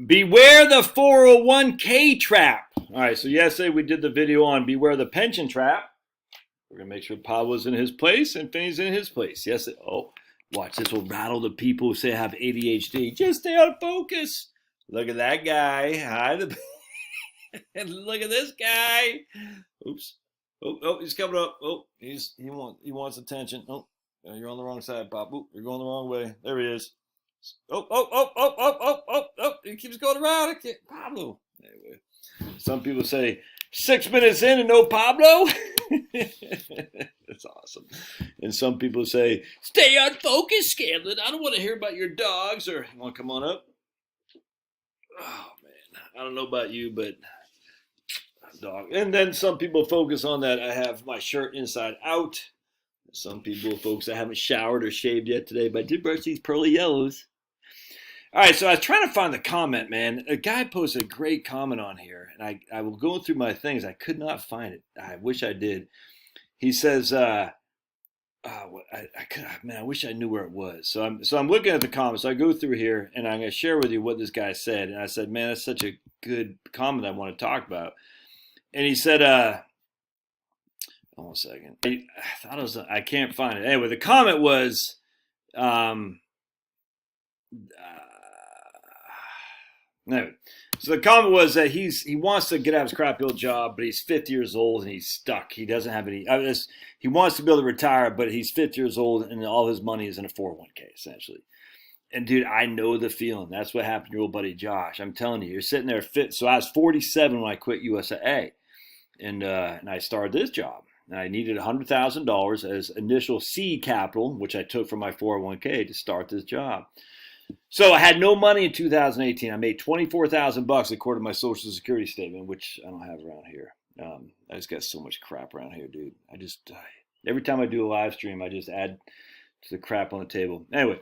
Beware the 401k trap. All right, so yesterday we did the video on beware the pension trap. We're going to make sure Pablo's in his place and Finney's in his place. Yes, oh, watch, this will rattle the people who say I have ADHD. Just stay on focus. Look at that guy. And look at this guy. Oops. Oh, he's coming up. Oh, he wants attention. Oh, you're on the wrong side, Pop. Oh, you're going the wrong way. There he is. Oh. He keeps going around. I can't. Pablo. Anyway, some people say 6 minutes in and no Pablo. That's awesome. And some people say, stay on focus, Scanlon. I don't want to hear about your dogs. Or you want to come on up? Oh man, I don't know about you, but dog. And then some people focus on that I have my shirt inside out. Some people focus I haven't showered or shaved yet today, but I did brush these pearly yellows. All right, so I was trying to find the comment, man. A guy posted a great comment on here, and I will go through my things. I could not find it. I wish I did. He says, I wish I knew where it was. So I'm looking at the comments. So I go through here, and I'm going to share with you what this guy said. And I said, man, that's such a good comment I want to talk about. And he said, hold on a second. I thought it was, I can't find it. Anyway, the comment was, anyway, so the comment was that he wants to get out of his crappy old job, but he's 50 years old and he's stuck. He doesn't have any. He wants to be able to retire, but he's 50 years old and all his money is in a 401k essentially. And dude, I know the feeling. That's what happened to your old buddy Josh. I'm telling you, you're sitting there fit. So I was 47 when I quit USAA, and I started this job. And I needed $100,000 as initial seed capital, which I took from my 401k to start this job. So I had no money in 2018. I made $24,000 according to my Social Security statement, which I don't have around here. I just got so much crap around here, dude. Every time I do a live stream, I just add to the crap on the table. Anyway,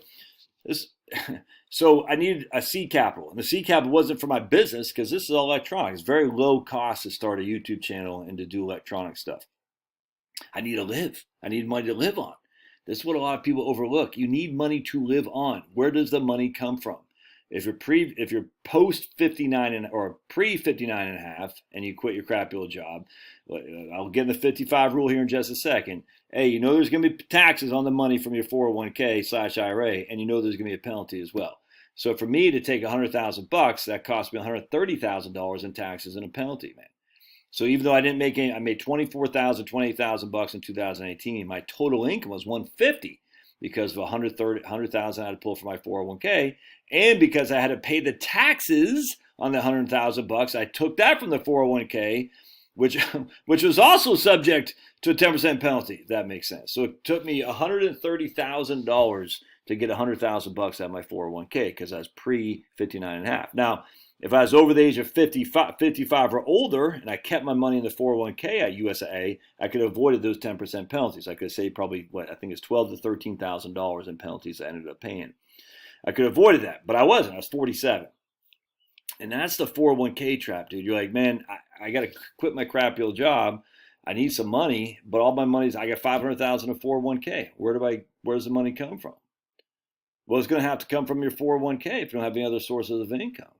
so I needed a seed capital, and the seed capital wasn't for my business because this is all electronic. It's very low cost to start a YouTube channel and to do electronic stuff. I need to live. I need money to live on. This is what a lot of people overlook. You need money to live on. Where does the money come from? If you're post 59 or pre 59 and a half and you quit your crappy old job, I'll get in the 55 rule here in just a second. Hey, you know there's going to be taxes on the money from your 401k/IRA, and you know there's going to be a penalty as well. So for me to take $100,000, that cost me $130,000 in taxes and a penalty, man. So even though I didn't make any, I made $24,000, $28,000 in 2018. My total income was $150 because of $100,000 I had to pull from my 401k, and because I had to pay the taxes on the $100,000, I took that from the 401k, which was also subject to a 10% penalty. If that makes sense. So it took me $130,000 to get $100,000 out of my 401k because I was pre 59 and a half. Now, if I was over the age of 55 or older and I kept my money in the 401k at USAA, I could have avoided those 10% penalties. I could save probably, I think it's $12,000 to $13,000 in penalties I ended up paying. I could have avoided that, but I wasn't. I was 47. And that's the 401k trap, dude. You're like, man, I got to quit my crappy old job. I need some money, but all my money is, I got $500,000 in 401k. Where's the money come from? Well, it's going to have to come from your 401k if you don't have any other sources of income.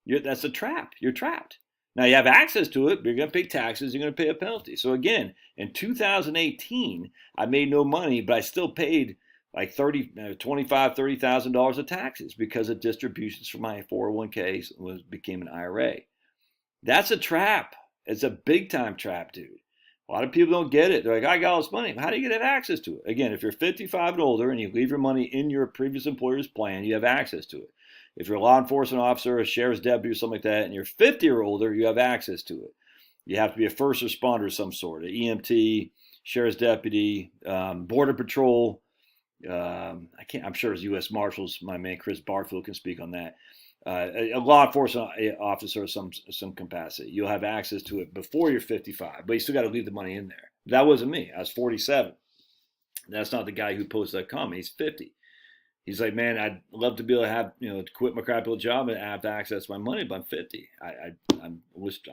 That's a trap. You're trapped. Now you have access to it, but you're going to pay taxes. You're going to pay a penalty. So again, in 2018, I made no money, but I still paid like $30,000 of taxes because of distributions from my 401k became an IRA. That's a trap. It's a big time trap, dude. A lot of people don't get it. They're like, I got all this money. How do you have access to it? Again, if you're 55 and older and you leave your money in your previous employer's plan, you have access to it. If you're a law enforcement officer, a sheriff's deputy, or something like that, and you're 50 or older, you have access to it. You have to be a first responder of some sort, an EMT, sheriff's deputy, border patrol. I'm sure it's U.S. Marshals. My man Chris Barfield can speak on that. A law enforcement officer of some capacity. You'll have access to it before you're 55, but you still got to leave the money in there. That wasn't me. I was 47. That's not the guy who posted that comment. He's 50. He's like, man, I'd love to be able to have, to quit my crappy old job and have to access my money, but I'm 50. I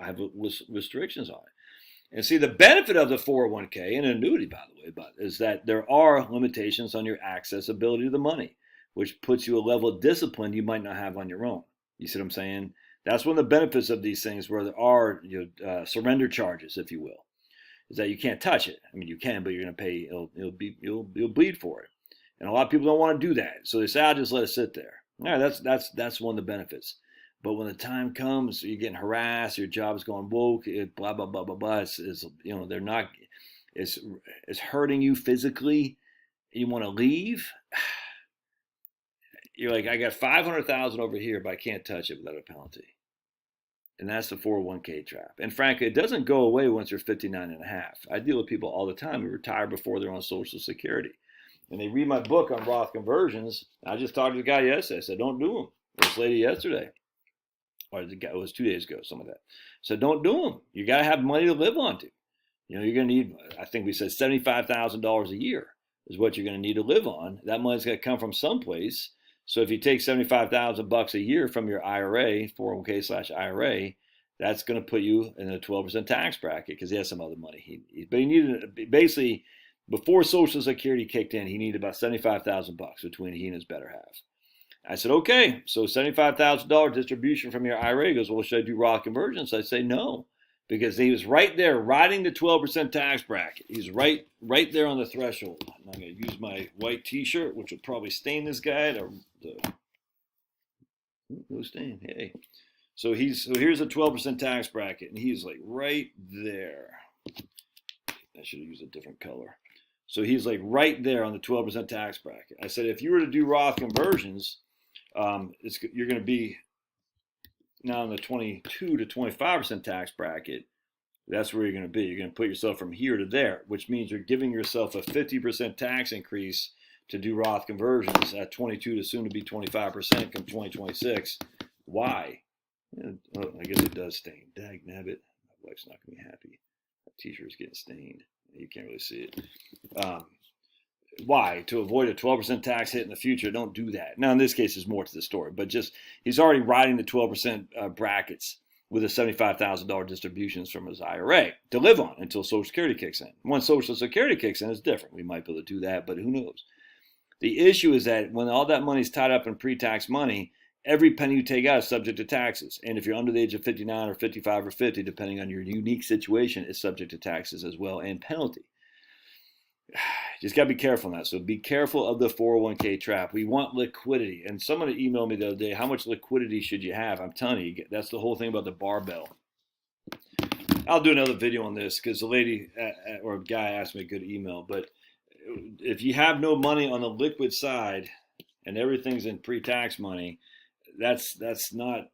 have restrictions on it. And see, the benefit of the 401k and annuity, by the way, is that there are limitations on your accessibility to the money, which puts you a level of discipline you might not have on your own. You see what I'm saying? That's one of the benefits of these things, where there are surrender charges, if you will, is that you can't touch it. I mean, you can, but you're going to pay. You'll bleed for it, and a lot of people don't want to do that, so they say, "I'll just let it sit there." All right, that's one of the benefits. But when the time comes, you're getting harassed, your job's going woke, blah blah blah blah blah. They're not. It's hurting you physically. You want to leave. You're like, I got 500,000 over here, but I can't touch it without a penalty. And that's the 401k trap. And frankly, it doesn't go away once you're 59 and a half. I deal with people all the time who retire before they're on Social Security. And they read my book on Roth conversions. I just talked to the guy yesterday. I said, don't do them. This lady yesterday, or the guy, it was 2 days ago, some of that. I said, don't do them. You got to have money to live on to. You're going to need, I think we said $75,000 a year is what you're going to need to live on. That money's going to come from someplace. So if you take $75,000 a year from your IRA, 401k/IRA, that's going to put you in a 12% tax bracket, because he has some other money. But he needed, basically, before Social Security kicked in, he needed about $75,000 between he and his better half. I said, okay, so $75,000 distribution from your IRA. He goes, well, should I do Roth conversions? I say no, because he was right there riding the 12% tax bracket. He's right there on the threshold. I'm going to use my white T-shirt, which will probably stain this guy. No stain. Hey, so here's a 12% tax bracket, and he's like right there. I should have used a different color. So he's like right there on the 12% tax bracket. I said, if you were to do Roth conversions, you're going to be now in the 22 to 25% tax bracket. That's where you're going to be. You're going to put yourself from here to there, which means you're giving yourself a 50% tax increase to do Roth conversions at 22 to soon to be 25% come 2026. Why? I guess it does stain. Dag nabbit. My wife's not going to be happy. That t-shirt is getting stained. You can't really see it. Why? To avoid a 12% tax hit in the future. Don't do that. Now, in this case, there's more to the story, but just he's already riding the 12% brackets with the $75,000 distributions from his IRA to live on until Social Security kicks in. Once Social Security kicks in, it's different. We might be able to do that, but who knows? The issue is that when all that money is tied up in pre-tax money, every penny you take out is subject to taxes. And if you're under the age of 59 or 55 or 50, depending on your unique situation, it's subject to taxes as well and penalty. Just got to be careful on that. So be careful of the 401k trap. We want liquidity. And someone emailed me the other day, how much liquidity should you have? I'm telling you, that's the whole thing about the barbell. I'll do another video on this because the lady or a guy asked me a good email. But if you have no money on the liquid side and everything's in pre-tax money, that's not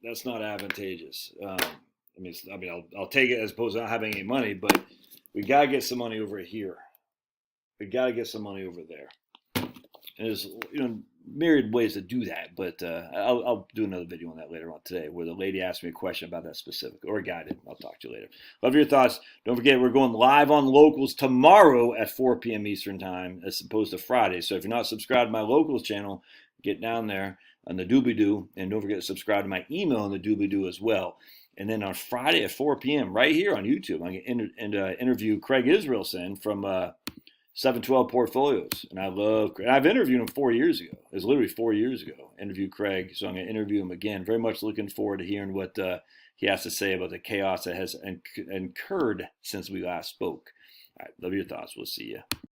advantageous. I'll take it as opposed to not having any money, but we got to get some money over here. We got to get some money over there. And there's myriad ways to do that, but I'll do another video on that later on today, where the lady asked me a question about that specific, or a guy did. I'll talk to you later. Love your thoughts. Don't forget, we're going live on Locals tomorrow at 4 p.m. Eastern time, as opposed to Friday. So if you're not subscribed to my Locals channel, get down there on the doobly-doo, and don't forget to subscribe to my email on the doobly-doo as well. And then on Friday at 4 p.m. right here on YouTube, I'm going to interview Craig Israelson from 712 Portfolios. And I've interviewed him 4 years ago. It was literally 4 years ago. Interviewed Craig, so I'm going to interview him again. Very much looking forward to hearing what he has to say about the chaos that has incurred since we last spoke. All right, love your thoughts. We'll see you.